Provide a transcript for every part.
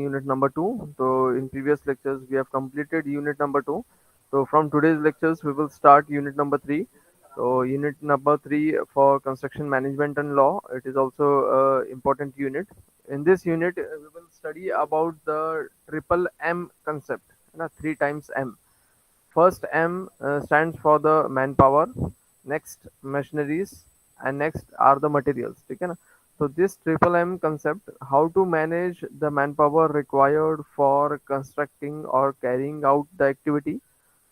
Unit number 2. So in previous lectures we have completed unit number 2. So from today's lectures we will start unit number 3. So unit number 3 for construction management and law. It is also a important unit. In this unit we will study about the triple M concept. Three times M. First M stands for the manpower, next machineries, and next are the materials. ठीक है ना? So this triple M concept, how to manage the manpower required for constructing or carrying out the activity,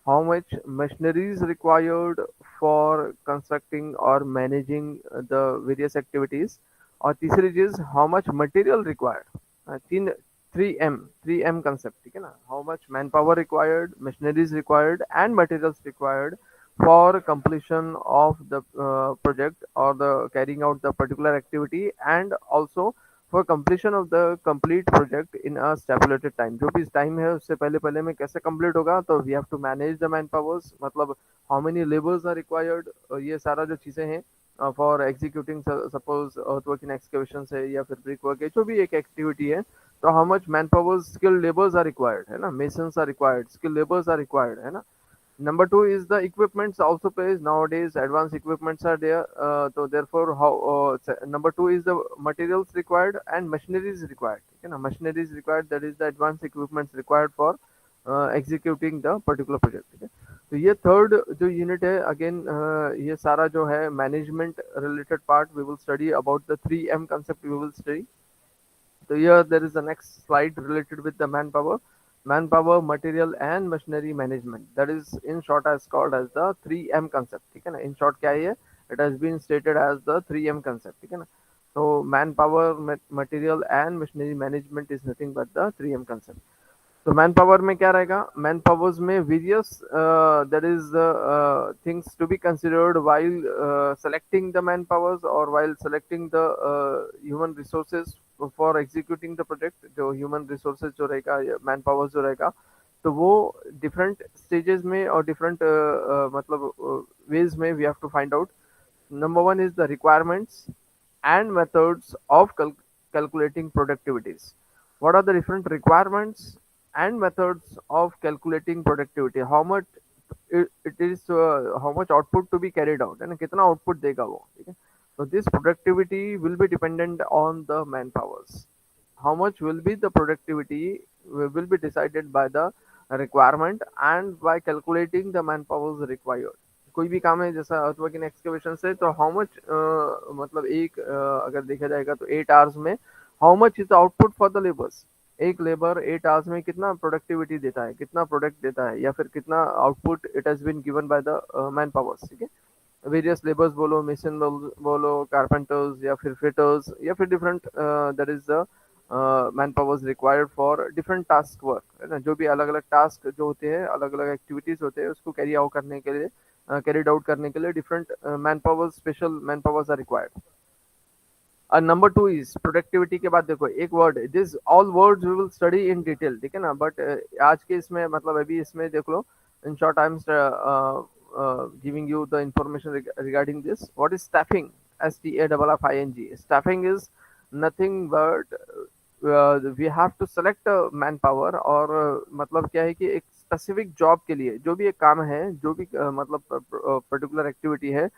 how much machinery is required for constructing or managing the various activities, और तीसरी चीज how much material required. तीन 3M concept, ठीक है ना? How much manpower required, machineries required, and materials required for completion of the project or the carrying out the particular activity, and also for completion of the complete project in a stipulated time. जो भी time है उससे पहले पहले में कैसे complete होगा, तो we have to manage the man powers, मतलब how many labours are required, ये सारा जो चीज़ें हैं for executing suppose earthwork in excavation है या फिर ब्रिक वर्क है, जो भी एक एक्टिविटी है, तो how much man powers skilled labours are required, है ना? Masons are required, skilled labours are required, है ना? Number two is the equipments also plays. Nowadays, advanced equipments are there. So therefore, how number two is the materials required and machinery is required. Okay, ना? Machinery is required. That is the advanced equipments required for executing the particular project. ठीक है? तो ये third जो unit है, again ये सारा जो है management related part, we will study about the 3M concept. We will study. So here there is the next slide related with the manpower, material and machinery management. That is in short as called as the 3M concept. ठीक है ना? In short क्या है? It has been stated as the 3M concept. ठीक है ना? So manpower, material and machinery management is nothing but the 3M concept. तो man power में क्या रहेगा? मैन पावर्स में various that is things to be considered while selecting the man powers और while selecting the human resources for executing the project. जो human resources जो रहेगा, man powers जो रहेगा, तो वो डिफरेंट स्टेजेस में और डिफरेंट मतलब वेज में we have to find out. Number one is the requirements and methods of calculating productivities. What are the different requirements and methods of calculating productivity? How much it is, how much output to be carried out, है ना? कितना output देगा वो, ठीक है? So this productivity will be dependent on the manpowers. How much will be the productivity will be decided by the requirement and by calculating the manpowers required. कोई भी काम है जैसा अर्थवर्क इन एक्सकेवेशन से, तो हाउ मच मतलब एक अगर देखा जाएगा तो 8 आवर्स में how much is the output for the labours. एक लेबर 8 आवर्स में कितना प्रोडक्टिविटी देता है, कितना प्रोडक्ट देता है, या फिर कितना output it has been given by the man powers. ठीक है? वेरियस लेबर्स बोलो, मेसन बोलो, कारपेंटर्स या फिर फिटर्स या फिर different that is the man powers required for different task work, है ना? जो भी अलग अलग टास्क जो होते हैं, अलग अलग एक्टिविटीज होते हैं, उसको कैरी आउट करने के लिए, कैरिड आउट करने के लिए different man powers, special man powers are required. Number two is productivity के बाद देखो एक word, this all words we will study in detail, ठीक है ना? बट आज के इसमें मतलब अभी इसमें देख लो, in short I am giving you the information regarding this. What is staffing? STAFFING. Staffing is nothing but we have to select man power, और मतलब क्या है कि एक स्पेसिफिक जॉब के लिए जो भी एक काम है, जो भी मतलब पर्टिकुलर एक्टिविटी है,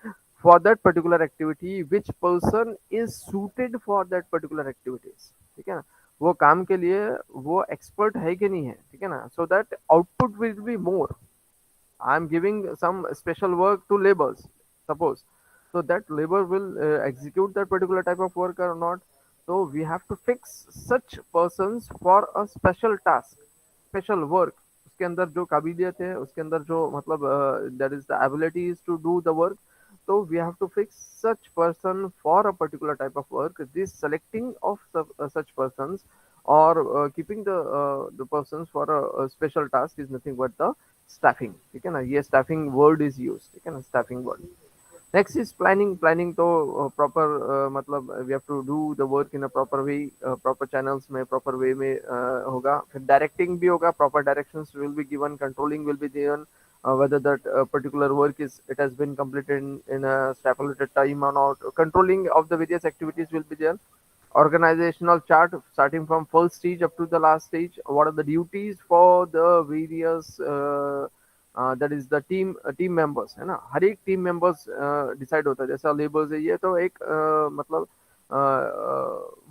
for that particular activity which person is suited for that particular activities. ठीक है ना? वो काम के लिए वो एक्सपर्ट है कि नहीं है, ठीक है ना? so that output will be more. I am giving some special work to laborers, suppose, so that labor will execute that particular type of work or not. So we have to fix such persons for a special task, special work. उसके अंदर जो काबिलियत है, उसके अंदर जो मतलब that is the ability is to do the work. So we have to fix such person for a particular type of work. This selecting of such persons or keeping the persons for a special task is nothing but the staffing. ठीक है ना? ये staffing word is use, ठीक है ना? Staffing word. Next is planning. Planning तो proper मतलब we have to do the work in a proper way, proper channels में proper way में होगा. फिर directing भी होगा, proper directions will be given, controlling will be given, whether that particular work is it has been completed in a stipulated time or not. Controlling of the various activities will be there. Organizational chart starting from first stage up to the last stage. What are the duties for the various that is the team members है ना. हर एक team members decide होता है. जैसा labours है ये तो एक मतलब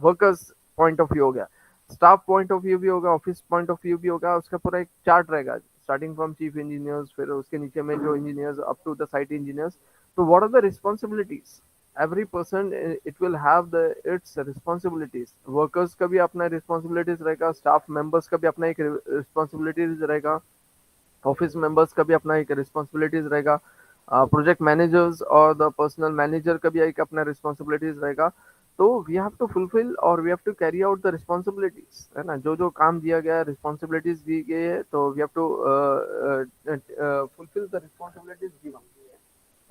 वर्कर्स पॉइंट ऑफ व्यू हो गया. स्टाफ पॉइंट ऑफ व्यू भी होगा, ऑफिस पॉइंट ऑफ व्यू भी होगा. उसका पूरा एक चार्ट रहेगा स्टार्टिंग फ्रॉम चीफ इंजीनियर्स, फिर उसके नीचे में जो engineers up to the site engineers. तो what are the responsibilities. every person it will have the its responsibilities. Workers का भी अपना रिस्पॉन्सिबिलिटीज रहेगा, स्टाफ मेंबर्स का भी अपना एक रिस्पॉन्सिबिलिटीज रहेगा, ऑफिस मेंबर्स का भी अपना एक रिस्पॉन्सिबिलिटीज रहेगा, प्रोजेक्ट मैनेजर्स और द पर्सनल मैनेजर का भी एक अपना रिस्पॉन्सिबिलिटीज रहेगा. तो वी हैव टू फुलफिल और we have to carry out the responsibilities है ना. जो जो काम दिया गया है, रिस्पॉन्सिबिलिटीज दी गई है, तो we have to fulfill the responsibilities given.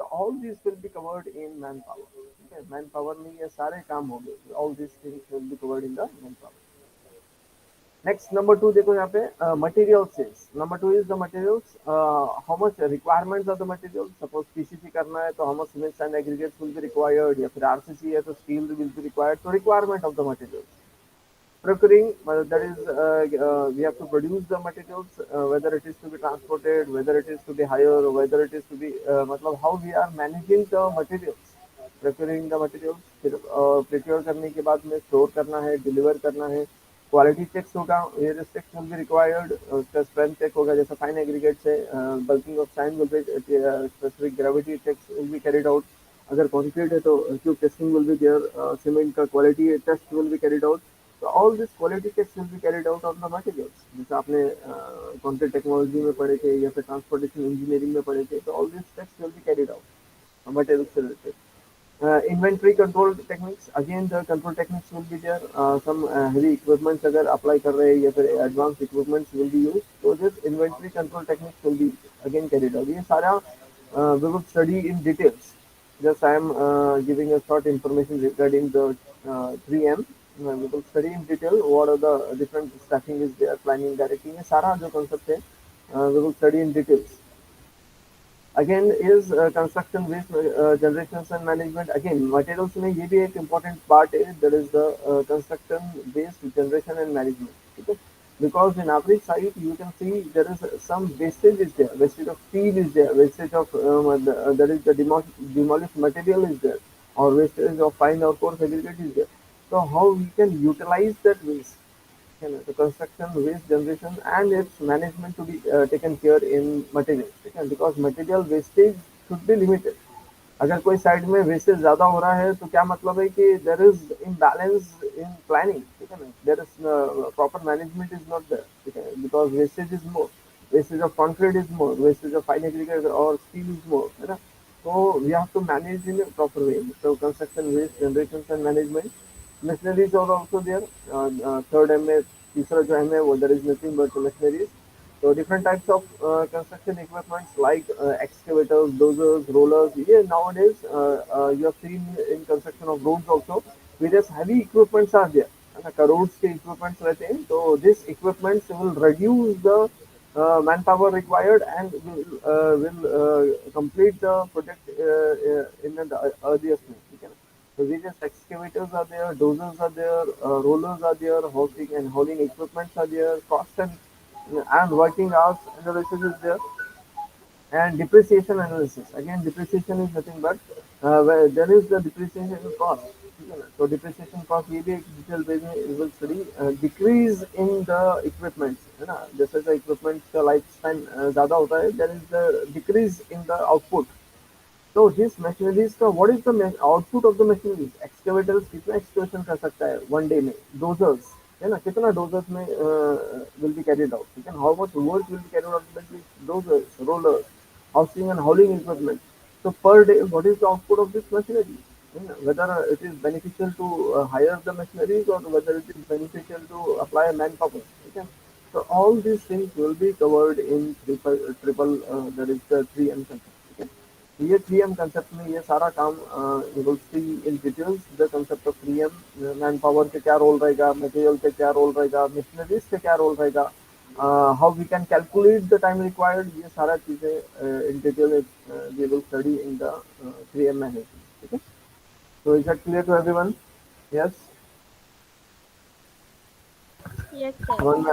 So all these will be covered in manpower. Okay, manpower में ये सारे काम होंगे. All these things will be covered in the manpower. Next, number two देखो यहाँ पे material sales. Number two is the materials. How much requirements of the materials. Suppose PCC करना है तो how much cements and aggregates will be required. या फिर RCC है तो steel will be required. So requirement of the materials. Procuring, that is we have to produce the materials, whether it is to be transported, whether it is to be hired, or whether it is to be मतलब how we are managing the materials. Procuring the materials, फिर prepare करने के बाद में store करना है, deliver करना है. क्वालिटी चेक्स होगा, various checks will be required. उसका स्ट्रेंथ चेक होगा, जैसा फाइन एग्रीगेट से bulking of sand will be specific gravity checks will be carried out. अगर कंक्रीट है तो tube testing will be there. Cement का quality test will be carried out. So all these quality checks will be carried out on the materials. जैसे आपने concrete technology में पढ़े थे या फिर ट्रांसपोर्टेशन इंजीनियरिंग में पढ़े थे, तो all these checks will be carried out materials से related. Inventory control techniques, again the control techniques will be there. Some heavy equipments अगर apply कर रहे हैं या फिर advanced equipments will be used. So this inventory control techniques will be again carried out. ये सारा we will study in details. Just I am giving a short information regarding the 3M. We will study in detail what are the different staffing is there, planning, directing. ये सारा जो concept है we will study in details. Again is construction waste generations and management. Again materials में ये भी एक important part है. There is the construction waste generation and management. ठीक है. Because in every site you can see there is some wastage is there. Wastage of steel is there. Wastage of there is the demolished material is there, or wastage of fine or coarse aggregate is there. So how we can utilize that waste, you know, the construction waste generation and its management to be taken care in materials. ठीक है. Because material wastage should be limited. अगर कोई side में wastage ज्यादा हो रहा है तो क्या मतलब है कि there is imbalance in planning. ठीक है ना. There is proper management is not there. ठीक है. Because wastage is more. Wastage of concrete is more. Wastage of fine aggregate और स्टील इज मोर, है ना. तो we have to manage in proper way. So construction waste generation and management. Machineries are also there. Third M में तीसरा जो M है वो there is nothing but machineries. So different types of construction equipments like excavators, dozers, rollers. Yeah, nowadays you have seen in construction of roads also various heavy equipments are there. है ना. Crores के equipments रहते हैं. So this equipments will reduce the manpower required and will complete the project in the earliest way. ठीक है ना. So various excavators are there, dozers are there, rollers are there, hauling and hauling equipments are there, cost and working hours analysis is there, and depreciation analysis. Again, depreciation is nothing but where there is the depreciation cost. So depreciation cost ये भी एक detail base में we will study. Decrease in the equipment, है ना. जैसे जैसे equipment का life span ज़्यादा होता है, there is the decrease in the output. तो जिस मशीनरीज का what is the output of the machineries. Excavators कितना एक्सकेवेशन कर सकता है वन डे में. डोजर्स है ना, कितना डोजर्स में विल बी कैरिड आउट. ठीक है. How much work will be carried out by dozers, rollers, housing and hauling equipment. So per day, what is the output of this machinery? Whether it is beneficial to hire the machineries or whether it is beneficial to apply manpower. Okay? So all these things will be covered in triple that is the 3M concept. Okay? ये 3M concept में ये सारा काम you will see in details the concept of 3M। Man power के क्या role रहेगा, material के क्या रोल रहेगा, मशीनरीज के क्या रोल रहेगा, how we can calculate the time required, ये सारा चीजें in detail we will study in the 3M management. ठीक है, so is that clear to everyone? Yes. Yes, sir. One,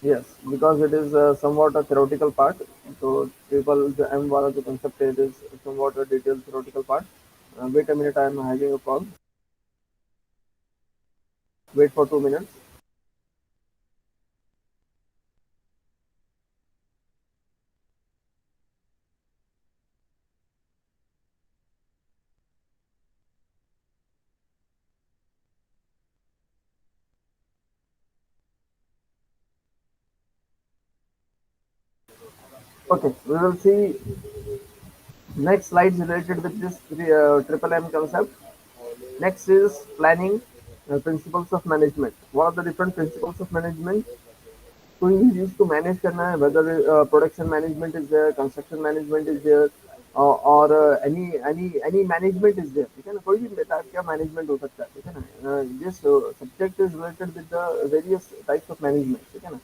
yes, because it is somewhat a theoretical part. So people, the M wala the concept it is somewhat a detailed theoretical part. Wait a minute, I am having a call. Wait for 2 minutes. Okay, we will see next slides related with this triple M concept. Next is planning, principles of management. What are the different principles of management? कोई भी चीज को manage करना है, whether production management is there, construction management is there, और any management is there. ठीक है ना, कोई भी टाइप का मैनेजमेंट हो सकता है। ठीक है ना, this subject is related with the various types of management. ठीक है ना,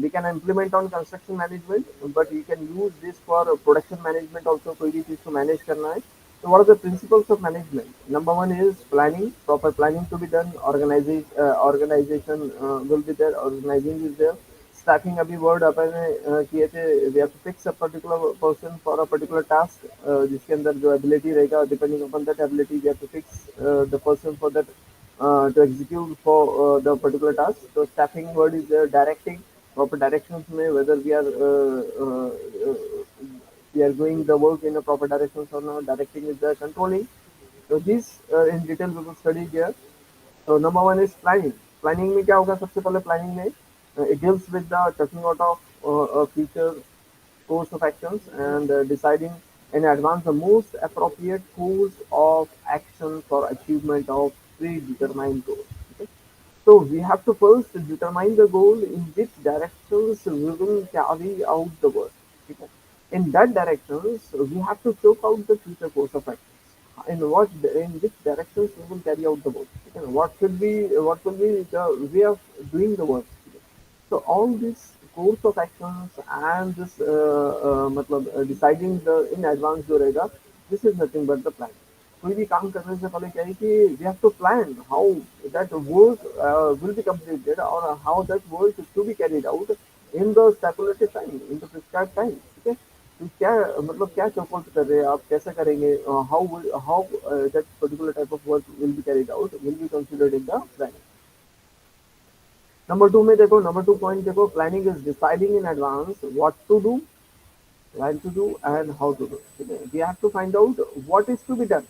we can implement on construction management, but we can use this for production management also। कोई भी चीज को मैनेज करना है तो what are the principles of management? Number one is planning, proper planning to be done, organization will be there, organizing is there, starting अभी word अपन ने किए थे, we have to fix a particular person for a particular task, जिसके अंदर जो ability रहेगा, depending upon that ability we have to fix the person for that to execute for the particular task. So staffing word is directing, proper directions में whether we are going the work in a proper directions or not. Directing is the controlling. So this in detail we will study here. So number one is planning. Planning में क्या होगा? सबसे पहले planning में it deals with the checking out of a future course of actions and deciding in advance the most appropriate course of action for achievement of predetermined goals. Okay? So we have to first determine the goal in which directions we will carry out the work. Okay? In that directions, we have to choke out the future course of actions. In which directions we will carry out the work. Okay? What will be the way of doing the work. Okay? So all this course of actions and this deciding the in advance जो रहेगा, this is nothing but the plan. कोई भी काम करने से पहले क्या है कि we have to plan how that work will be completed or how that work is to be carried out in the stipulated time, in the prescribed time. ठीक है, तो क्या मतलब क्या सपोर्ट कर रहे हैं आप, कैसे करेंगे, how that particular type of work will be carried out will be considered in the planning. Number two में देखो, नंबर टू पॉइंट देखो, planning is deciding in advance what to do, when to do and how to do. Okay? We have to find out what is to be done,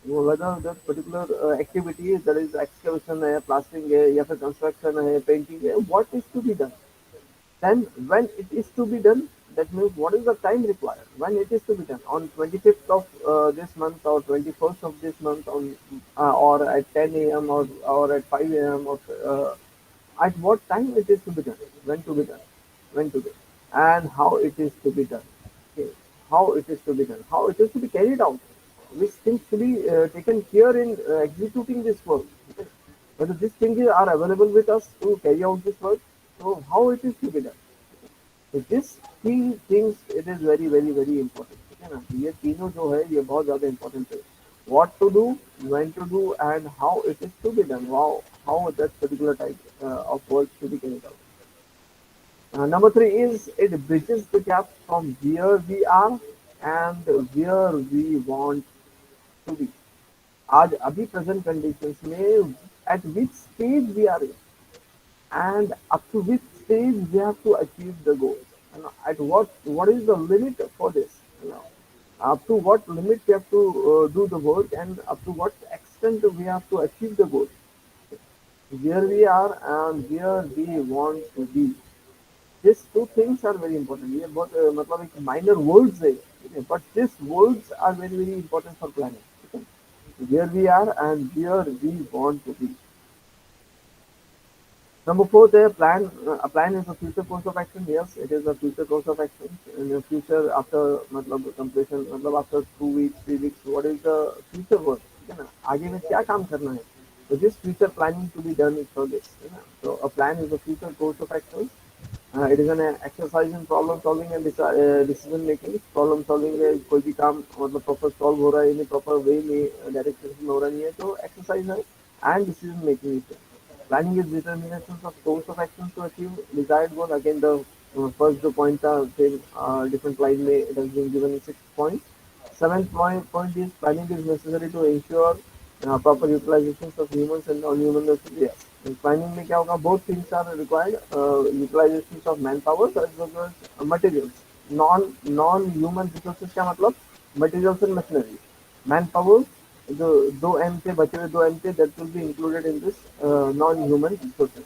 whether that particular activity that is excavation है, plastering है, या फिर construction है, painting है, what is to be done. Then when it is to be done, that means what is the time required when it is to be done on 25th of this month or 21st of this month on or at 10 a.m. or at 5 a.m. or at what time it is to be done, when to be done, when to be, and how it is to be done. Okay. How it is to be done, how it is to be carried out, which things to be taken care in executing this work. Okay. Whether these things are available with us to carry out this work, so how it is to be done. तो this three things it is very very very important. ठीक है ना, ये तीनों जो है ये बहुत ज्यादा इंपॉर्टेंट है। what to do, when to do, and how it is to be done. Wow, how that particular type of work to be carried out. Number three is it bridges the gap from where we are and where we want to be. आज अभी present conditions में at which stage we are in and up to which stage we have to achieve the goals. And at what is the limit for this? You know, up to what limit we have to do the work and up to what extent we have to achieve the goal. Where we are and where we want to be. These two things are very important. ये बहुत मतलब एक minor words है, ठीक है? But these words are very very important for planning. ठीक है? Where we are and where we want to be. Number four, the plan. A plan is a future course of action. Yes, it is a future course of action. In the future, after मतलब completion, मतलब after 2 weeks, 3 weeks, what is the future work? ठीक है ना? आगे में क्या काम करना है? So this future planning to be done for this. है ना? So a plan is a future course of action. It is an exercise in problem solving and decision making. Problem solving है कोई भी काम मतलब proper solve हो रहा है, नहीं proper way में direction में हो रहा नहीं है, तो exercise है and decision making is there. Planning is determination of course of action to achieve desired goal. Again, the first the points are same, different line में it has been given 6 points. Seventh point is planning is necessary to ensure proper utilizations of humans and non-human resources. Yes. In planning में क्या होगा? Both things are required. Utilizations of manpower as well as materials. Non-human resources क्या मतलब? Materials and machinery. Manpower जो 2 M थे बचे हुए 2 M थे that will be included in this non-human resources.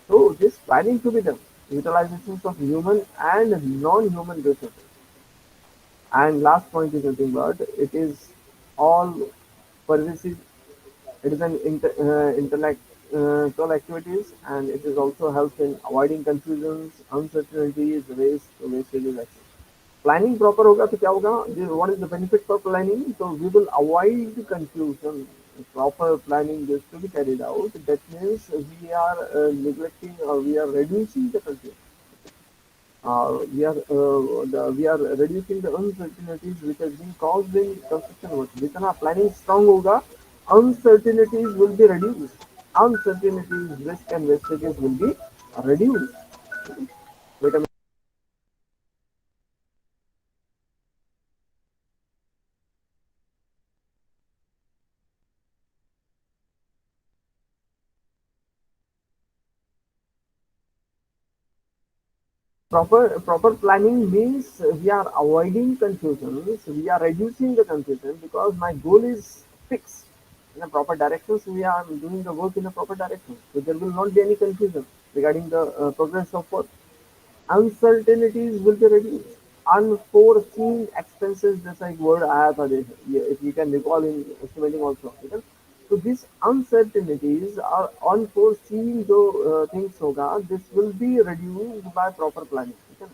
So this planning to be done. Utilizations of human and non-human resources. And last point is nothing but it is all pervasive. It is an intellectual activities and it is also helps in avoiding confusions, uncertainties, wastages, etc. Planning proper होगा तो क्या होगा? What is the benefit for planning? So we will avoid confusion. Proper planning is to be carried out. That means we are neglecting or we are reducing the confusion. We are reducing the uncertainties which has been caused in construction work. जितना planning strong होगा, uncertainties will be reduced. Uncertainties, risk and wastages will be reduced. Wait a minute. Proper planning means we are avoiding confusions. We are reducing the confusion because my goal is fixed in a proper direction. So we are doing the work in a proper direction. So there will not be any confusion regarding the progress of work. Uncertainties will be reduced. Unforeseen expenses जैसा एक word आया था जैसे if you can recall in estimating also. ठीक है? So these uncertainties are unforeseen जो things होगा, this will be reduced by proper planning. ठीक है?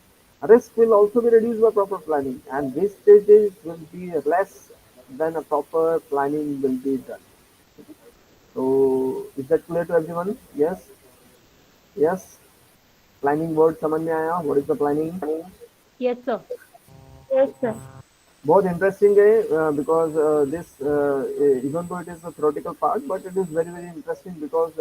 Risk will also be reduced by proper planning and wastages will be less than a proper planning will be done. So is that clear to everyone? Yes, yes. Planning word समझ में आया? What is the planning? Yes, sir. Yes, sir. बहुत interesting है because this even though it is a theoretical part but it is very interesting because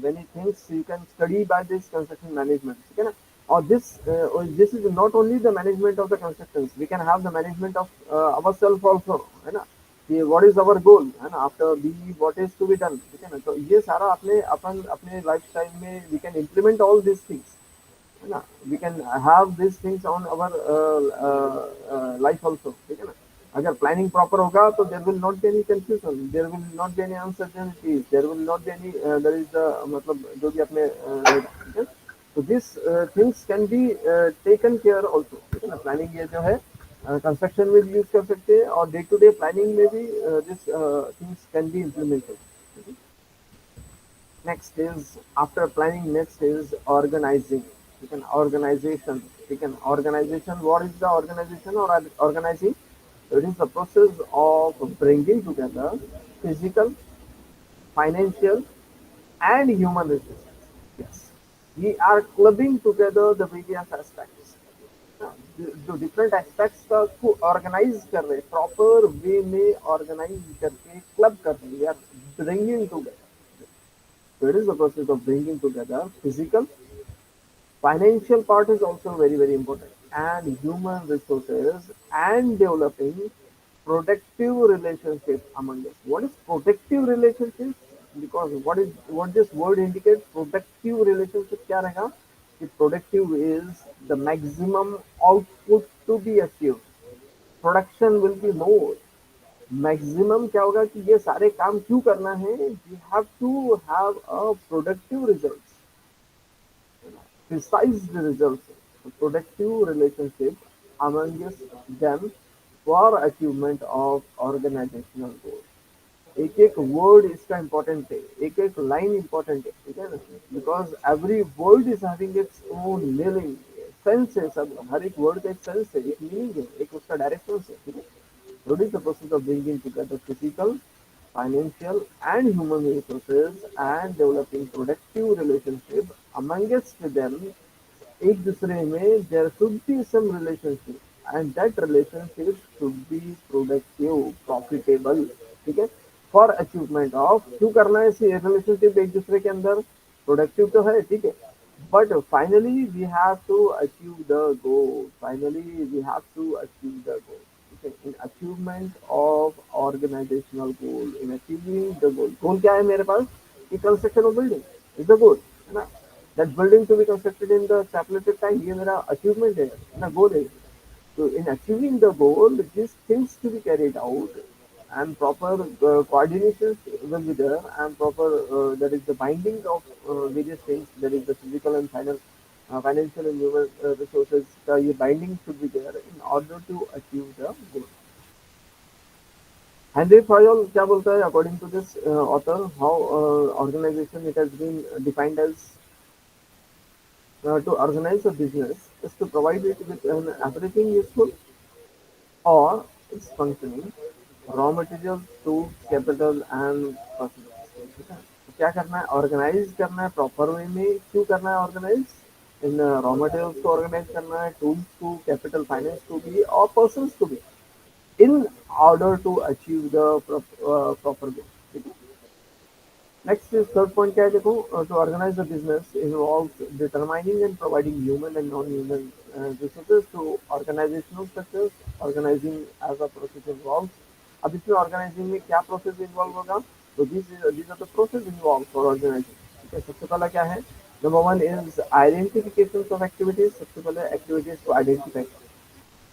many things you can study by this construction management ठीक है ना और this is not only the management of the constructions we can have the management of ourselves also है ना कि what is our goal है ना after B what is to be done ठीक है ना तो ये सारा अपने अपन अपने लाइफस्टाइल में we can implement all these things है ना we can have this things on our life also ठीक है ना अगर प्लानिंग प्रॉपर होगा तो there will not be any confusion there will not be any uncertainties there will not be any there is the मतलब जो भी अपने ठीक है तो this things can be taken care also ठीक है ना प्लानिंग ये जो है कंस्ट्रक्शन में भी यूज कर सकते हैं और डे टू डे प्लानिंग में भी this things can be implemented next is after planning next is organizing ठीक है ना organization ठीक है ना organization what is the organization or organizing it is the process of bringing together physical financial and human resources yes we are clubbing together the various aspects जो different aspects का को organise कर रहे proper way में organise करके club कर रहे we are bringing together so it is the process of bringing together physical, financial part is also very important, and human resources and developing productive relationships among us. What is productive relationships? Because what this word indicates? Productive relationship क्या रहेगा? कि productive is the maximum output to be achieved. Production will be more. Maximum क्या होगा कि ये सारे काम क्यों करना है we have to have a productive results precise results productive relationship amongst them for achievement of organizational goals एक एक वर्ड इसका इम्पोर्टेंट है, एक एक लाइन इम्पोर्टेंट है, ठीक है ना, because every word is having its own meaning, sense है, सब हर एक वर्ड का एक सेंस है, एक मीनिंग है, एक उसका डायरेक्शन है, ठीक है। What is the process of bringing together physical, financial, and human resources and developing productive relationship amongst them? एक दूसरे में there should be some relationship and that relationship should be productive, profitable, ठीक है, for achievement of, क्यों करना है इसे relationship एक दूसरे के अंदर, productive तो है, ठीक है, but finally we have to achieve the goal, finally we have to achieve the goal, okay, in achievement of organizational goal, in achieving the goal क्या है मेरे पास, कि construction of building is the goal, है ना, that building to be constructed in the stipulated time, ये मेरा achievement है ना, goal है। so in achieving the goal, these things to be carried out and proper coordination will be there and proper there is the binding of various things, there is the physical and financial and human resources का ये binding should be there in order to achieve the goal। Henry Fayol क्या बोलता है, according to this author, how organization it has been defined as to organize a business is to provide it with an everything useful or its functioning, raw materials, tools, capital and personnel, ठीक है। तो क्या करना है, organise करना है proper way में, क्यों करना है ऑर्गेनाइज, इन रॉ मटेरियल्स को ऑर्गेनाइज करना है, टूल्स को, कैपिटल फाइनेंस को भी और पर्सन्स को भी, in order to achieve the proper goal, ठीक है। Next is third point क्या है देखो, to organize the business involves determining and providing human and non-human resources to organizational structures, organizing as a process involves। अब इसमें organizing में क्या process involve होगा, तो these are the process involved for organizing, ठीक है। सबसे पहला क्या है, number one is identification of activities, सबसे पहले activities को identify,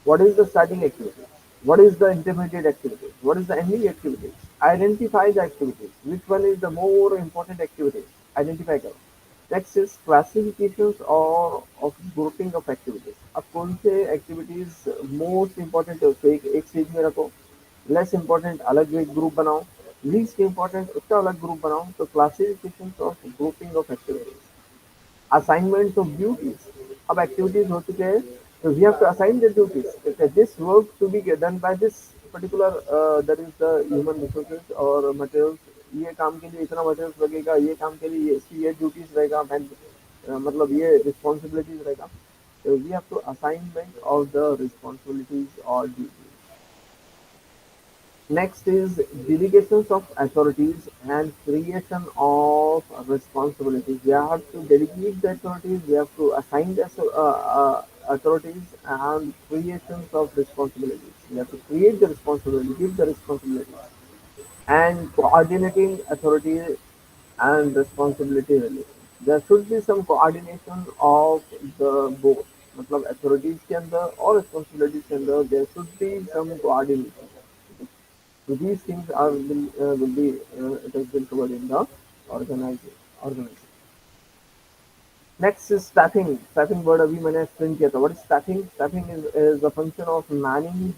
what is the starting activity? What is the intermediate activity? What is the ending activity? Identify the activities. Which one is the more important activity? Identify करो। Next is classifications or of grouping of activities। अब कौन से activities most important है उसको एक चीज में रखो, less important अलग एक group बनाओ, least important उसका अलग group बनाओ, तो classifications of grouping of activities। Assignments of duties, अब activities हो चुके हैं, so we have to assign the duties, okay, this work to be done by this particular that is the human resources or materials, ये काम के लिए इतना materials लगेगा, ये काम के लिए इसकी ये duties रहेगा, मतलब ये responsibilities रहेगा, so we have to assignment of the responsibilities or duties। Next is delegations of authorities and creation of responsibilities. We have to delegate the authorities, we have to assign the authorities and creations of responsibilities. We have to create the responsibility, give the responsibility, and coordinating authority and responsibility relations. There should be some coordination of the both, मतलब authorities के अंदर और responsibilities के अंदर there should be some coordination। So these things will be it has been covered in the organization। Next is staffing। staffing word अभी मैंने explain किया था। What is staffing? Staffing is the function of manning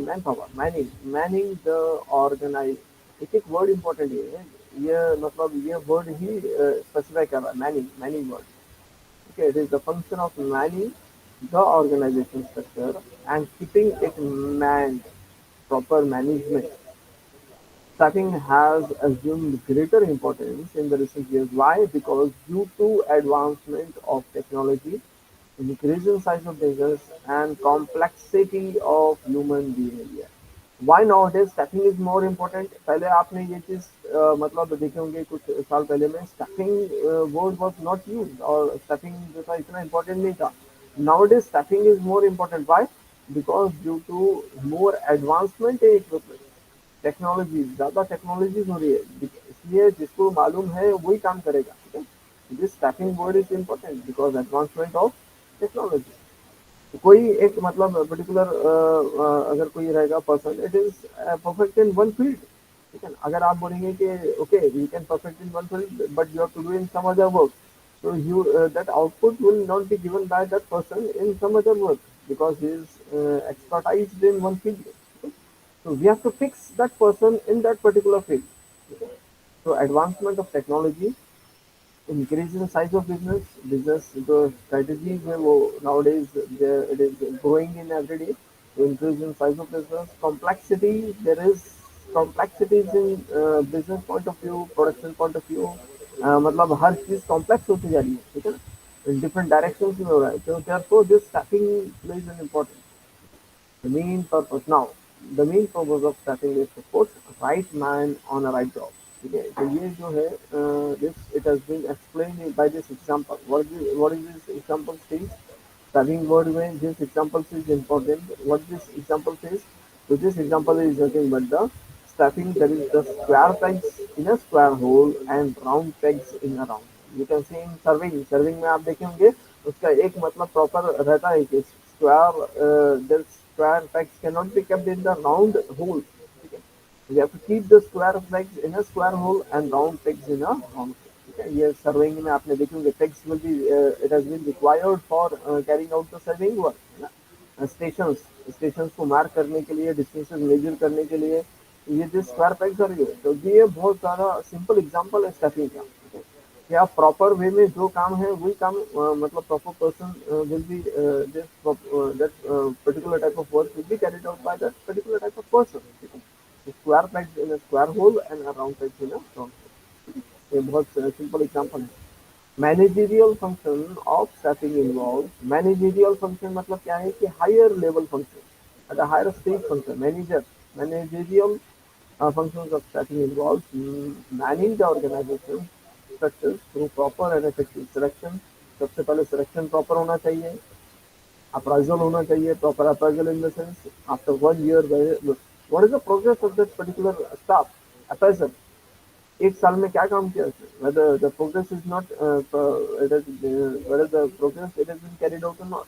manpower, manning the organize। एक एक word important है, ये मतलब ये word ही specify कर रहा है, manning word। Okay, it is the function of manning the organization structure and keeping it manned, proper management। Staffing has assumed greater importance in the recent years. Why? Because due to advancement of technology, increasing size of business, and complexity of human behavior। Why nowadays staffing is more important? पहले आपने ये चीज मतलब देखे होंगे कुछ साल पहले में staffing word was not used और staffing जो था इतना important नहीं था। Nowadays staffing is more important. Why? Because due to more advancement in equipment, technology ज्यादा टेक्नोलॉजीज हो रही है, इसलिए जिसको मालूम है वही काम करेगा, ठीक है। This staffing word is important because advancement of technology. कोई एक मतलब पर्टिकुलर अगर कोई रहेगा person it is perfect in one field, ठीक है। अगर आप बोलेंगे कि okay you can perfect in one field but you have to do in some other work, so you that output will not be given by that person in some other work because he is expertise in one field। So we have to fix that person in that particular field, ठीक है। तो advancement of technology, increase in the size of business the strategies है वो nowadays it is growing in every day. To increase in size of business, complexity, there is complexities in business point of view, production point of view, मतलब हर चीज complex होती जा रही है, ठीक है ना, in different directions में हो रहा है, तो therefore this staffing plays an important. The main purpose now, the main purpose of staffing is to put right man on a right job. ठीक है, तो ये जो है this it has been explained by this example. What is this example says? Staffing word में this example is important. What this example says? So this example is nothing but the staffing, that is the square pegs in a square hole and round pegs in a round. You can see in serving. Serving में आप देखे होंगे उसका एक मतलब proper रहता है कि the square pegs cannot be kept in the round hole. ठीक है, we have to keep the square pegs in a square hole and round pegs in a round hole. ठीक है, ये सर्विंग में आपने देखे होंगे pegs will be it has been required for carrying out the serving work, है ना, stations stations को मार्क करने के लिए, डिस्टेंसेस मेजर करने के लिए ये जो स्क्वायर पेग्स और ये, तो ये बहुत सारा सिंपल एग्जांपल है स्टफिंग का, ठीक है, कि आप प्रॉपर वे में जो काम है वही काम मतलब proper person will be this that particular type of work will be carried out by that particular type of person, ठीक है, square pegs in a square hole and a round pegs in a round hole, ये बहुत simple example है. Managerial function of staffing involve, managerial function मतलब क्या है कि higher level function at a higher stage function, manager managerial functions of staffing involves manning the organization structures through proper and effective selection. सबसे पहले selection proper होना चाहिए, appraisal होना चाहिए, proper appraisal in the sense after 1 year what is the progress of that particular staff, appraisal एक साल में क्या काम किया उसने, whether the progress is not whether the progress it has been carried out or not,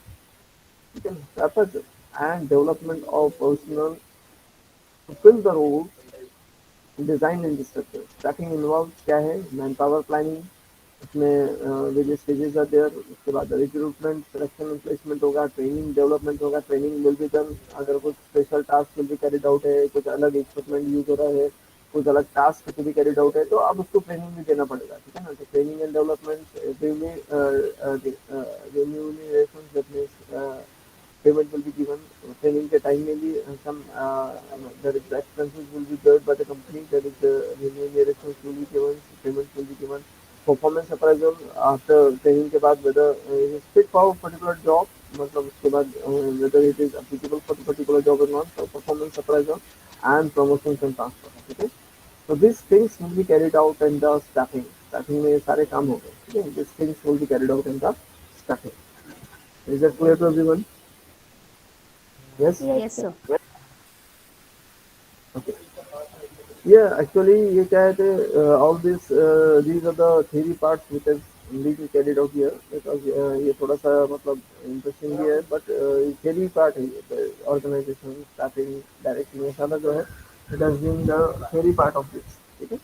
you can assess it. And development of personnel to fill the roles, design and structure, starting involve क्या है, man power planning, उसमें various stages are there, उसके बाद recruitment selection placement होगा, training development होगा, training will be done, अगर कुछ special task will be carried out है, कुछ अलग इक्विपमेंट यूज हो रहा है, कुछ अलग task to be carried out है, तो अब उसको ट्रेनिंग भी देना पड़ेगा, ठीक है ना, तो training and development remuneration, that means payment will be given. Training के time में भी some there is the expenses will be bear by the company. There is the remunerations will be given, payments will be given. Performance appraisal after training के बाद whether it is fit for particular job, मतलब उसके बाद whether it is applicable for the particular job or not. So performance appraisal and promotions and transfer. Okay. So these things will be carried out in the staffing. Staffing में सारे काम हो गए. ठीक है. These things will be carried out in the staffing. Is that clear to everyone? Yes. Yes, Yes, sir. sir. Okay. Yeah, actually, ये क्या है कि all these are the theory parts which is being carried out here because ये थोड़ा सा मतलब interesting भी है but theory part है ये organization staffing directing ये सारा जो है it has been the theory part of this. ठीक है.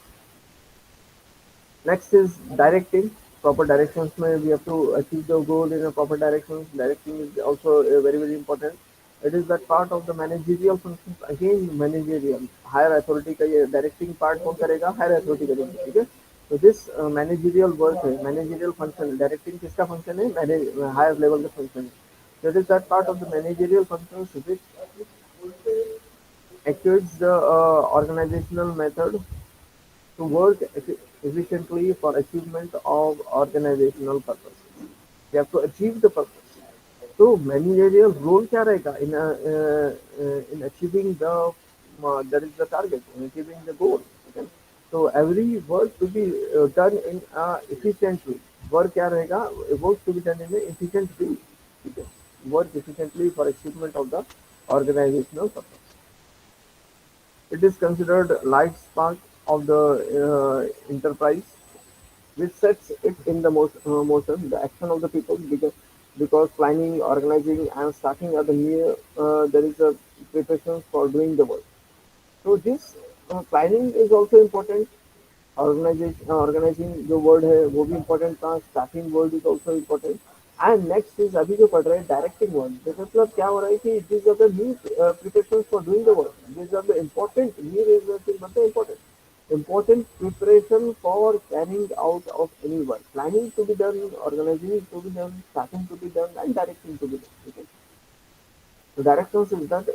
Next is directing. Proper directions में we have to achieve the goal in a proper directions. Directing is also very important. It is that part of the managerial functions. Again managerial. Higher authority का ये directing part कौन करेगा? Higher authority करेगी. ठीक है. So this managerial work है, managerial function. Directing किसका function है? Higher level का function है. That is that part of the managerial functions which actuates the organizational method to work efficiently for achievement of organizational purposes. You have to achieve the purpose. So managerial role क्या रहेगा in achieving the that is the target, in achieving the goal. Okay? So every work to be done in efficiently. Work क्या रहेगा? Work to be done in an efficient way. ठीक है? Work efficiently for achievement of the organizational purpose. It is considered life spark of the enterprise, which sets it in the motion, the action of the people, because planning, organizing, and starting are the mere there is a preparation for doing the work. So this planning is also important. Organizing जो word है वो भी important था. Starting word is also important. And next is अभी जो पढ़ रहे हैं directing word. तो मतलब क्या हो रहा है कि these are the new preparations for doing the work. These are the important. New is nothing but the important. Important preparation for carrying out of any work. Planning to be done, organizing to be done, starting to be done, and directing to be done. Okay? The directions is that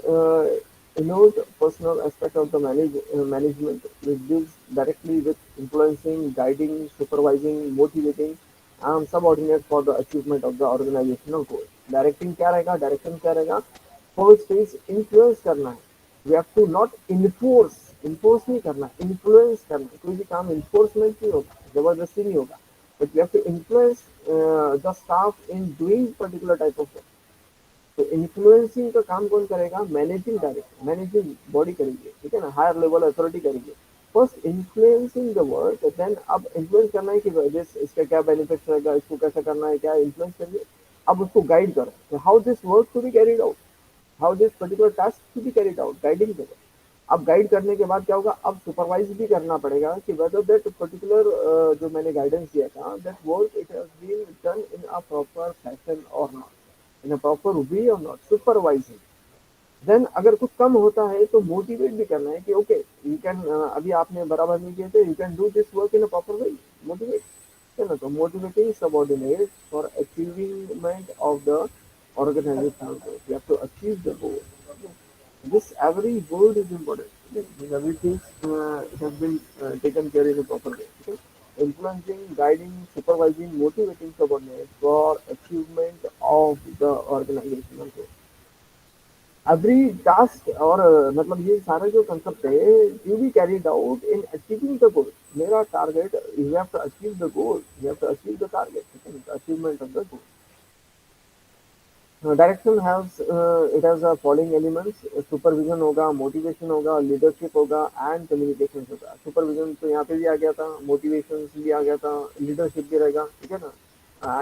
involves personal aspect of the management, which deals directly with influencing, guiding, supervising, motivating, and subordinate for the achievement of the organizational goal. Directing क्या रहेगा? Direction क्या रहेगा? First is influence करना है. We have to not enforce नहीं करना, influence करना है. कोई भी काम enforcement नहीं होगा, जबरदस्ती नहीं होगा. But we have to influence the staff in doing particular type of work. तो इन्फ्लुएंसिंग का काम कौन करेगा? मैनेजिंग डायरेक्टर, मैनेजिंग बॉडी करेंगे, ठीक है ना, हायर लेवल अथॉरिटी करेंगे. First influencing the work, then अब इन्फ्लुएंस करना है कि इसका क्या बेनिफिट रहेगा, इसको कैसे करना है, क्या इन्फ्लुएंस करिए. अब उसको गाइड करो, how this work to be carried out, how this particular task to be carried out, guiding करो. अब गाइड करने के बाद क्या होगा? अब सुपरवाइज भी करना पड़ेगा कि वेदर दैट पर्टिकुलर जो मैंने गाइडेंस दिया था, that work it has been done in a proper fashion और not, in a proper way और नॉट, सुपरवाइजिंग. देन अगर कुछ कम होता है तो मोटिवेट भी करना है कि ओके यू कैन, अभी आपने बराबर नहीं किए थे, you can do this work in a proper way, motivate, है ना. तो motivating subordinate for achievement of the organizational goal. You have to achieve the goal. This every word is important. This everything has been taken care in a proper way. Okay? Influencing, guiding, supervising, motivating subordinates for achievement of the organizational goal. Every task और मतलब ये सारे जो concept है, you be carried out in achieving the goal. मेरा target, you have to achieve the goal. You have to achieve the target. Okay? The achievement of the goal. Direction haves it has following elements. Supervision होगा, motivation होगा, leadership होगा and communication होगा. Supervision तो यहाँ पे भी आ गया था, मोटिवेशन भी आ गया था, लीडरशिप भी रहेगा, ठीक है ना.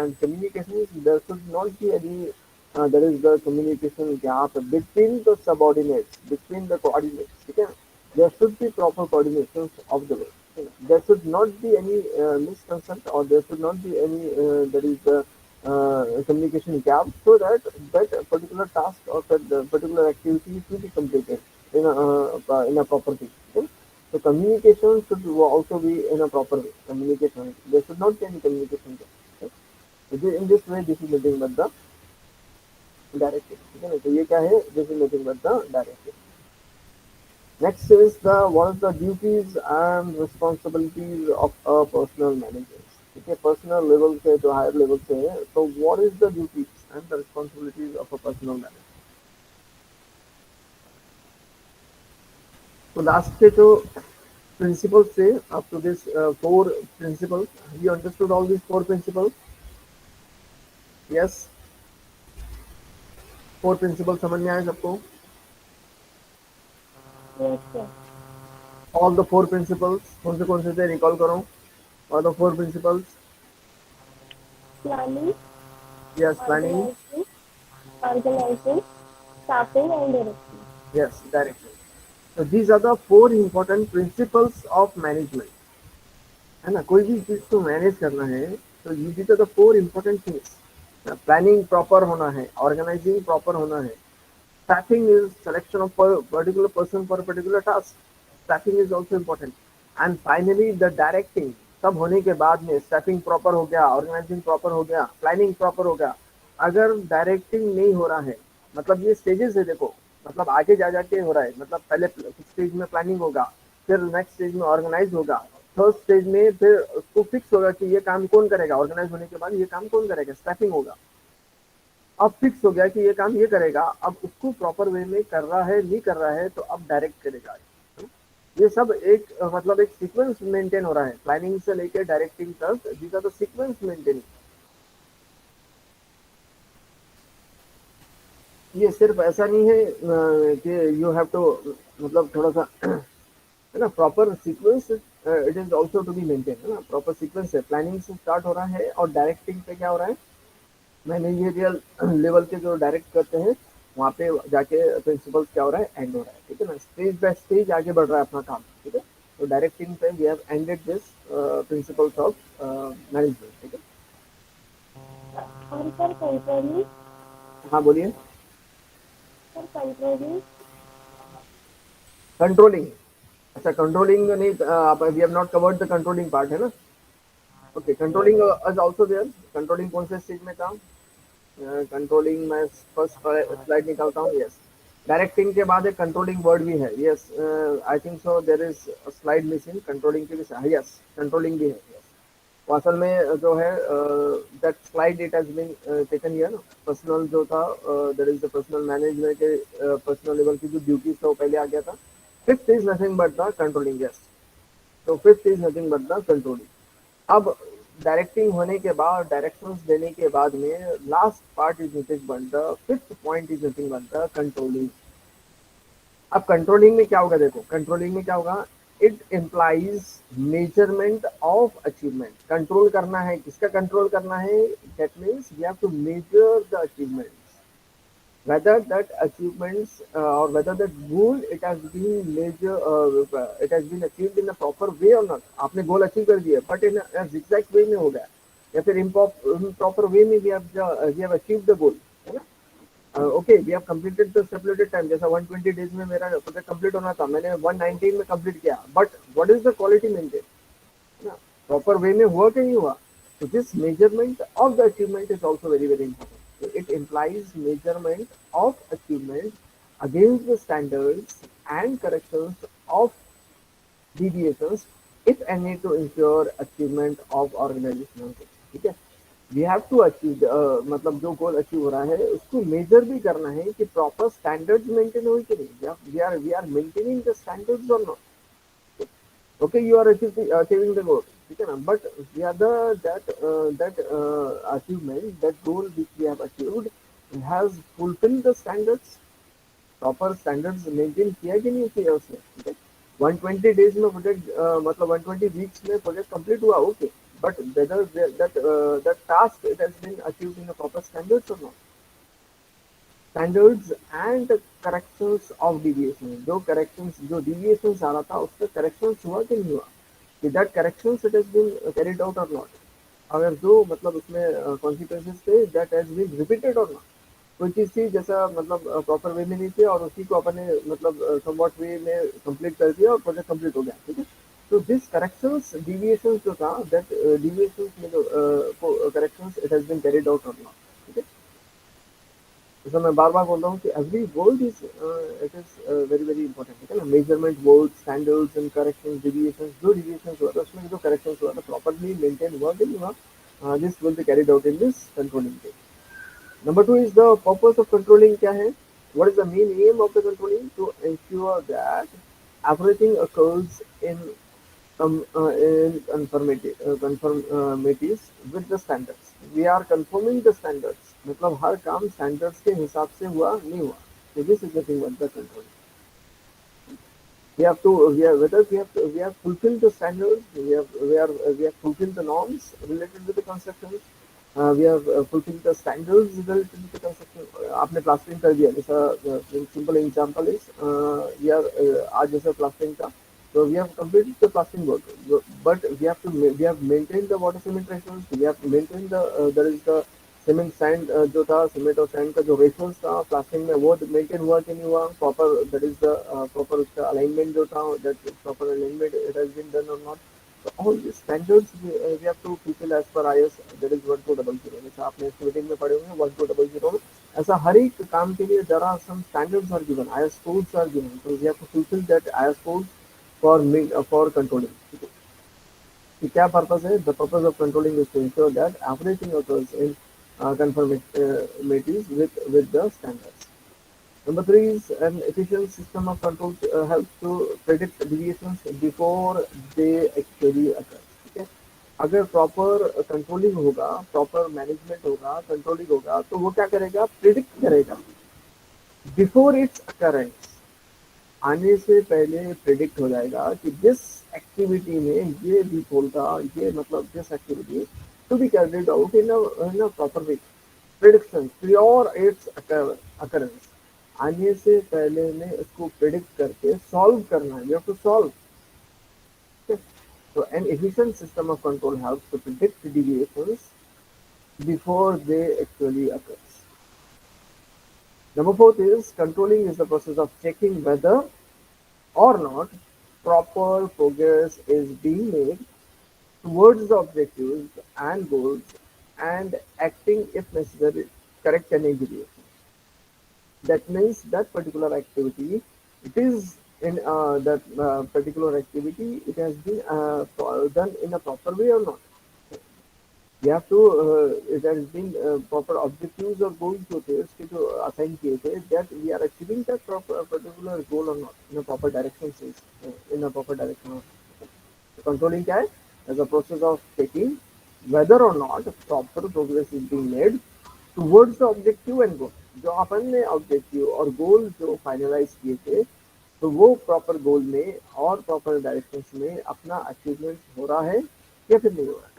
And communication, there should not be any, there is the communication gap between the subordinates, between the coordinates, ठीक है. There should be proper coordination of the work. There should not be any misconception, or there should not be any there is the communication gap, so that that particular task or that particular activity to be completed in a proper way. Okay? So communication should also be in a proper way. Communication, there should not be any communication gap. Okay? So in this way, this is nothing but the directive. ठीक है ना. तो ये क्या है? This is nothing but the directive. Next is the what are the duties and responsibilities of a personal manager. ठीक है, personal level से जो हायर लेवल से है, तो what is the duties and the responsibilities of a personal manager. तो last के जो प्रिंसिपल्स थे up to this four principles, you understood all this four principles? Yes, four principle समझ में आए सबको? Yes, sir. All the four principles कौन से थे, रिकॉल करो. और the four principles? Planning, yes, planning. organizing, staffing, and directing. Yes, direction. So these are the four important principles of management. है ना. कोई भी चीज को मैनेज करना है तो these are the four important things. Planning proper होना है, ऑर्गेनाइजिंग प्रॉपर होना है, staffing is selection of a particular person for a particular task. Staffing is also important. And finally the directing. सब होने के बाद में staffing प्रॉपर हो गया, ऑर्गेनाइजिंग प्रॉपर हो गया, प्लानिंग प्रॉपर हो गया. अगर डायरेक्टिंग नहीं हो रहा है, मतलब ये स्टेजेस है देखो, मतलब आगे जा जाके हो रहा है. मतलब पहले स्टेज में प्लानिंग होगा, फिर नेक्स्ट स्टेज में ऑर्गेनाइज होगा, थर्ड स्टेज में फिर उसको फिक्स होगा कि ये काम कौन करेगा, ऑर्गेनाइज होने के बाद ये काम कौन करेगा, स्टाफिंग होगा. अब फिक्स हो गया कि ये काम ये करेगा, अब उसको प्रॉपर वे में कर रहा है नहीं कर रहा है, तो अब डायरेक्ट करेगा. ये सब एक मतलब एक सीक्वेंस मेंटेन हो रहा है, प्लानिंग से लेके डायरेक्टिंग तक. These are the sequence maintaining. ये सिर्फ ऐसा नहीं है कि यू हैव टू, मतलब थोड़ा सा है ना, proper sequence it is also to be maintain, है ना. प्रॉपर सीक्वेंस है, प्लानिंग से स्टार्ट हो रहा है और डायरेक्टिंग पे क्या हो रहा है, मैनेजरियल लेवल के जो डायरेक्ट करते हैं वहाँ पे जाके प्रिंसिपल्स क्या हो रहा है, एंड हो रहा है, ठीक है ना. स्टेज बाय स्टेज आगे बढ़ रहा है अपना काम, ठीक है. तो डायरेक्टिंग पे we have ended this principles of management, ठीक है. और सर कंट्रोलिंग, हाँ बोलिए. सर कंट्रोलिंग, कंट्रोलिंग, अच्छा कंट्रोलिंग नहीं, आप we have not covered the controlling part है ना. Okay controlling is also there. Controlling कौन से स्टेज में था? कंट्रोलिंग मैं फर्स्ट स्लाइड निकालता हूँ. यस, डायरेक्टिंग के बाद एक कंट्रोलिंग वर्ड भी है. Yes, I think so there is slide missing. Controlling के भी यस, कंट्रोलिंग भी है. यस, वो असल में जो है that slide it has been taken here. Personnel जो था, there is the personnel management के पर्सनल लेवल की जो ड्यूटीज था वो पहले आ गया था. Fifth is nothing but the controlling. Yes, तो fifth is nothing but the controlling. अब डायरेक्टिंग होने के बाद, डायरेक्शंस देने के बाद में last part is nothing but the fifth point is nothing but the controlling. अब कंट्रोलिंग में क्या होगा? देखो कंट्रोलिंग में क्या होगा. It implies measurement of achievement. Control करना है, किसका कंट्रोल करना है? That means we have to measure the achievement, whether that achievements or whether that goal it has been major it has been achieved in a proper way or not. आपने goal achieve कर दिया but in zigzag वे में हो गया, या फिर improper वे में we have achieved the goal, है ना. Okay we have completed the stipulated time. जैसा 120 डेज में मेरा प्रोजेक्ट कंप्लीट होना था, मैंने 119 में कंप्लीट किया. But what is the quality maintain, है ना. प्रॉपर वे में हुआ कि नहीं हुआ. So this measurement of the achievement is also very very important. So it implies measurement of achievement against the standards and corrections of deviations if any to ensure achievement of organizational goals. ठीक है. We have to achieve, मतलब जो goal achieve हो रहा है उसको major भी करना है कि प्रॉपर स्टैंडर्ड्स मेंटेन हुई कि नहीं. We are maintaining the standards और not. Okay, you are achieving the goal, ठीक है ना. But we are that achievement, that goal which we have achieved has fulfilled the standards. Proper standards maintain किया कि नहीं किया उसने. ठीक है. 120 डेज में प्रोजेक्ट, मतलब 120 वीक्स में प्रोजेक्ट कंप्लीट हुआ. Okay, but whether that task it has been achieved in proper standards और not. Standards and corrections of deviation. जो करेक्शंस, जो डिविएशन आ रहा था उसका करेक्शंस हुआ कि नहीं हुआ. कि that corrections it has been carried out और नॉट. अगर जो मतलब उसमें कॉन्सिक्वेंसेस थे दैट हैज बीन रिपीटेड और नॉट. कोई चीज थी जैसा मतलब प्रॉपर वे में नहीं थी और उसी को अपने मतलब समवॉट वे में कंप्लीट कर दिया और प्रोजेक्ट कंप्लीट हो गया. ठीक है. तो दिस करेक्शंस डिविएशंस जो था, दैट डिविएशंस में जो corrections it has been carried out और नॉट. ठीक है. जैसा मैं बार बार बोल रहा हूँ कि every word is it is very very important. ठीक है ना. Measurement, word, standards and corrections, deviations. जो डिविएशंस हुआ था उसमें जो करेक्शंस हुआ था प्रॉपरली मेंटेन हुआ कि नहीं हुआ, this will be carried out in this controlling. Number two is the purpose of controlling क्या है? What is the main aim of the controlling? To ensure that everything occurs in conformities with the standards. We are conforming the standards. मतलब हर काम standards के हिसाब से हुआ नहीं हुआ. So this is the thing with the controlling. We have to, we have fulfilled the standards. We have fulfilled the norms related with the constructions. We have fulfilled the standards related to the construction. आपने plastering कर दिया. जैसा simple example is, we are आज जैसा plastering का, so we have completed the plastering work, but we have maintained the water cement ratios. We have maintained the there is the cement sand जो था, cement और sand का जो ratios था plastering में वो मेंटेन हुआ कि नहीं हुआ. Proper that is the proper उसका अलाइनमेंट जो था, that proper alignment it has been done और not. So all these standards we have to fulfill as per IS, that is 1200. जैसा आपने इस मीटिंग में पढ़े होंगे 1200 में, ऐसा हर एक काम के लिए there are some standards are given, IS codes are given, so we have to fulfill that IS codes for controlling. कि क्या पर्पस है? The purpose of controlling is to ensure that everything occurs in conformities with the standards. Number three is an efficient system of control helps to predict deviations before they actually occur. ठीक है. अगर proper controlling होगा, proper management होगा, controlling होगा, तो वो क्या करेगा? प्रिडिक्ट करेगा बिफोर इट्स अकरेंस. आने से पहले प्रिडिक्ट हो जाएगा कि दिस एक्टिविटी में ये डिफॉल्ट था, ये मतलब this activity to be carried out in a proper way. Prediction prior its occurrence. आने से पहले में इसको प्रिडिक्ट करके सॉल्व करना है. You have to solve. So an efficient system of control helps to predict deviations before they actually occur. Number fourth is controlling is the process of checking whether or not proper progress is being made towards the objectives and goals and acting if necessary correct any deviation. That means that particular activity, it is in that particular activity, it has been done in a proper way or not. We have to it has been proper objectives or goals होते हैं उसके जो assign किए थे that we are achieving that proper particular goal or not in a proper direction in a proper direction or not. So controlling क्या है as a process of checking whether or not proper progress is being made towards the objective and goal. जो अपन ने objective और goal जो finalize किए थे तो वो proper goal में और proper directions में अपना achievement हो रहा है या फिर नहीं हो रहा है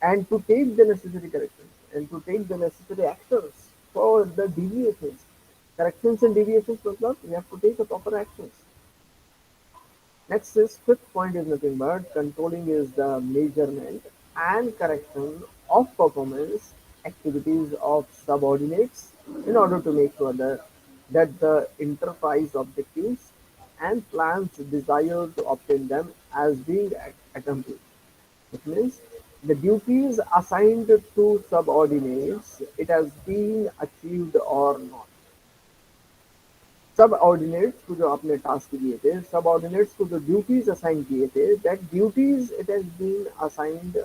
and to take the necessary corrections and to take the necessary actions for the deviations. Corrections and deviations, मतलब we have to take the proper actions. Next is fifth point is nothing but controlling is the measurement and correction of performance activities of subordinates in order to make sure that the enterprise objectives and plans desired to obtain them as being accomplished. It means the duties assigned to subordinates, it has been achieved or not. Subordinates को जो आपने task दिए थे, subordinates को जो duties assign किए थे, that duties it has been assigned,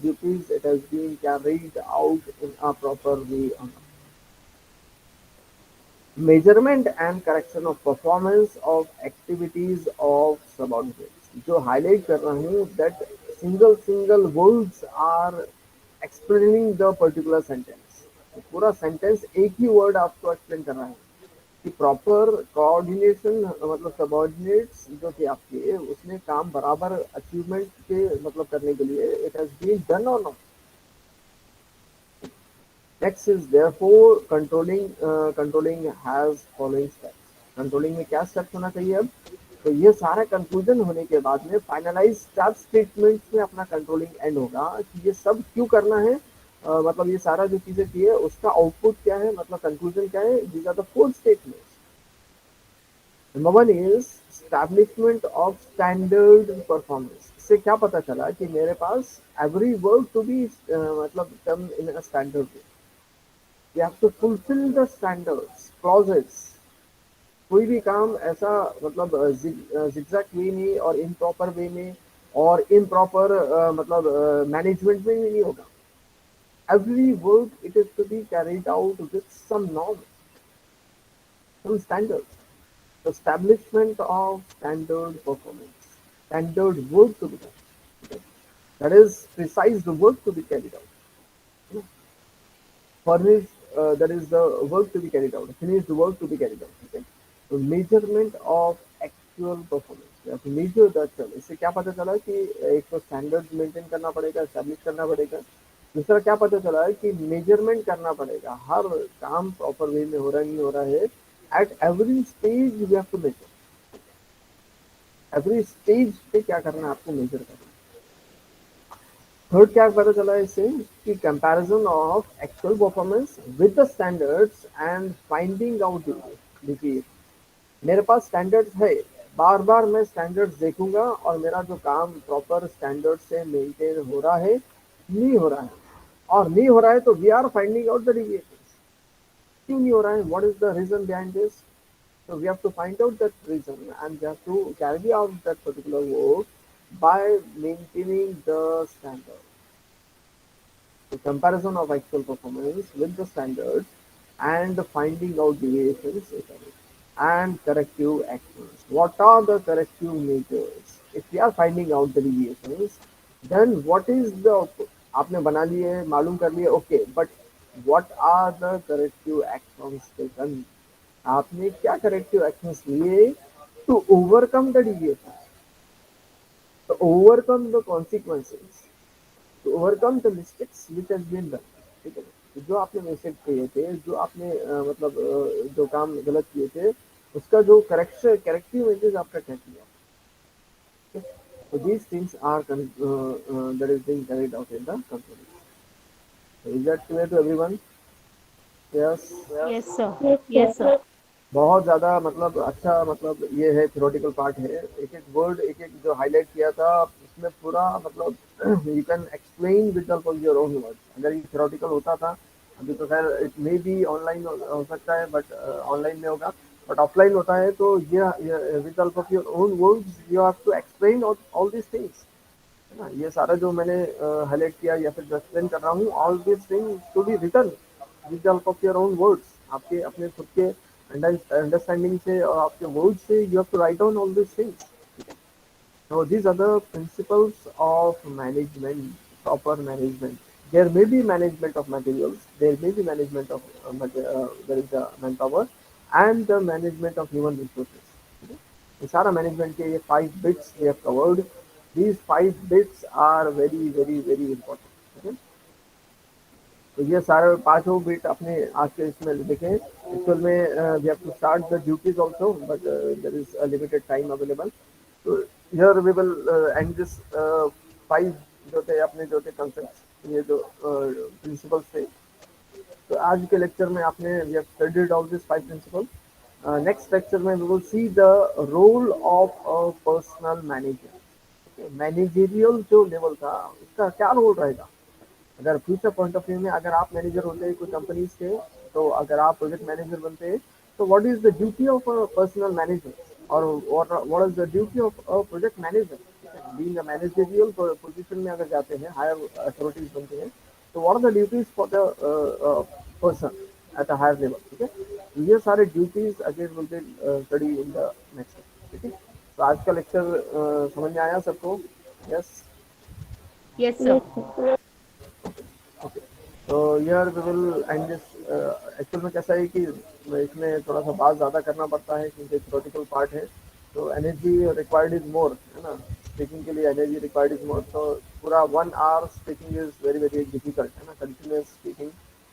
duties it has been carried out in a proper way or not. Measurement and correction of performance of activities of subordinates. जो highlight कर रहा हूँ that single words are explaining the particular sentence. पूरा sentence एक ही word आपको explain कर रहा है कि proper coordination मतलब subordinates जो थे आपके उसने काम बराबर achievement के मतलब करने के लिए it has been done or not. Next is therefore controlling has following steps. Controlling में क्या steps होना चाहिए अब तो ये सारा conclusion होने के बाद में finalize step statements में अपना controlling end होगा कि ये सब क्यों करना है मतलब ये सारा जो चीजें की है उसका आउटपुट क्या है मतलब conclusion क्या है these are the four statements. Number one is establishment of standard performance. इससे क्या पता चला कि मेरे पास every work to be मतलब done in a standard way. You have to fulfill the standards, clauses. कोई भी काम ऐसा मतलब zigzag वे में और improper वे में और improper मतलब management में नहीं होगा. Every work it is to be carried out with some norms, some standards. Establishment of standard performance, standard work to be done. Okay? That is precise the work to be carried out. Furnish that is the work to be carried out. Finish the work to be carried out. Okay? So measurement of actual performance. You have to measure that. इससे क्या पता चला कि एक तो standards maintain करना पड़ेगा, establish करना पड़ेगा. दूसरा क्या पता चला है कि measurement करना पड़ेगा. हर काम proper way में हो रहा नहीं हो रहा है. At every stage you have to measure. Every stage पे क्या करना है आपको measure करना. थर्ड क्या पता चला है इससे कि comparison of actual performance with the standards and finding out देखिए मेरे पास स्टैंडर्ड्स है बार बार मैं स्टैंडर्ड्स देखूंगा और मेरा जो काम प्रॉपर स्टैंडर्ड से मेंटेन हो रहा है नहीं हो रहा है और नहीं हो रहा है तो we are finding out the deviations क्यों नहीं हो रहा है what is the reason behind this so we have to find out that reason and we have to carry out that particular work by maintaining the standard. The comparison of actual performance with the standards and finding out deviations and corrective actions. What are the corrective measures? If we are finding out the deviations, then what is the output? आपने बना लिए मालूम कर लिए okay, but what are the corrective actions taken? आपने क्या corrective actions लिए to overcome the deviations, to overcome the consequences, to overcome the mistakes which has been done. ठीक है तो जो आपने मिस्टेक किए थे जो आपने मतलब जो काम गलत किए थे उसका जो करेक्टिव मेजर्स आपका क्या किया so these things are that is being carried out in the company. So is that clear to everyone? Yes. Yes, sir. Yes, Yes, sir. sir. बहुत ज़्यादा मतलब अच्छा मतलब ये है थ्योरेटिकल पार्ट है। एक-एक वर्ड एक-एक जो हाइलाइट किया था उसमें पूरा मतलब you can explain with the your own words. अगर ये थ्योरेटिकल होता था, अभी तो खैर इट मे बी ऑनलाइन हो सकता है बट ऑनलाइन में होगा। बट ऑफलाइन होता है तो ये with help of your own words you have to explain all these things, है ना? ये सारा जो मैंने हाइलाइट किया या फिर जो एक्सप्लेन कर रहा हूँ all this things to be written with the help of your own words. आपके अपने खुद के अंडरस्टैंडिंग से और आपके वर्ड से you have to write down all this things. So these are the principles of management, proper management. There may be management of materials, there may be management of there is a manpower and the management of human resources. Okay? ये सारा management के ये 5 bits we have covered. These 5 bits are very very very important. Okay? तो ये सारे पांचों bit अपने आज के इसमें देखें। एक्चुअल में we have to start the duties also but there is a limited time available. तो here we will end this 5 जो थे अपने जो थे कंसेप्ट, ये जो प्रिंसिपल्स थे। तो आज के लेक्चर में आपने we have studied all this 5 principle. Next lecture में we will see the role of a personal manager. Managerial जो लेवल था उसका क्या रोल रहेगा अगर फ्यूचर पॉइंट ऑफ व्यू में, अगर आप मैनेजर होते कोई कंपनीज के, तो अगर आप प्रोजेक्ट मैनेजर बनते तो what is the duty of a personal manager और what is the duty of a project manager. Being a managerial position में अगर जाते हैं, हायर अथॉरिटीज बनते हैं, तो what are the duties for the person at a higher level. ठीक है, तो ये सारे duties again will be study in the next. ठीक है, तो आज का लेक्चर समझ में आया सबको? Yes. Yes, sir. Yes, sir. Okay, तो यार we will end this. Actual में कैसा है कि इसमें थोड़ा सा बात ज़्यादा करना पड़ता है क्योंकि थ्योरेटिकल पार्ट है, तो एनर्जी रिक्वायर्ड इज मोर, है ना? स्पीकिंग के लिए एनर्जी रिक्वायर्ड इज मोर। तो पूरा 1 hour speaking is very very difficult, है ना? कंटिन्यूस स्पीकिंग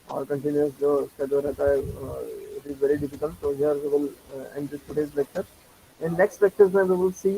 और कंटिन्यूस जो उसका जो रहता है इट इज़ वेरी डिफिकल्ट। तो here we will end this today's lecture. In next lectures में वी विल सी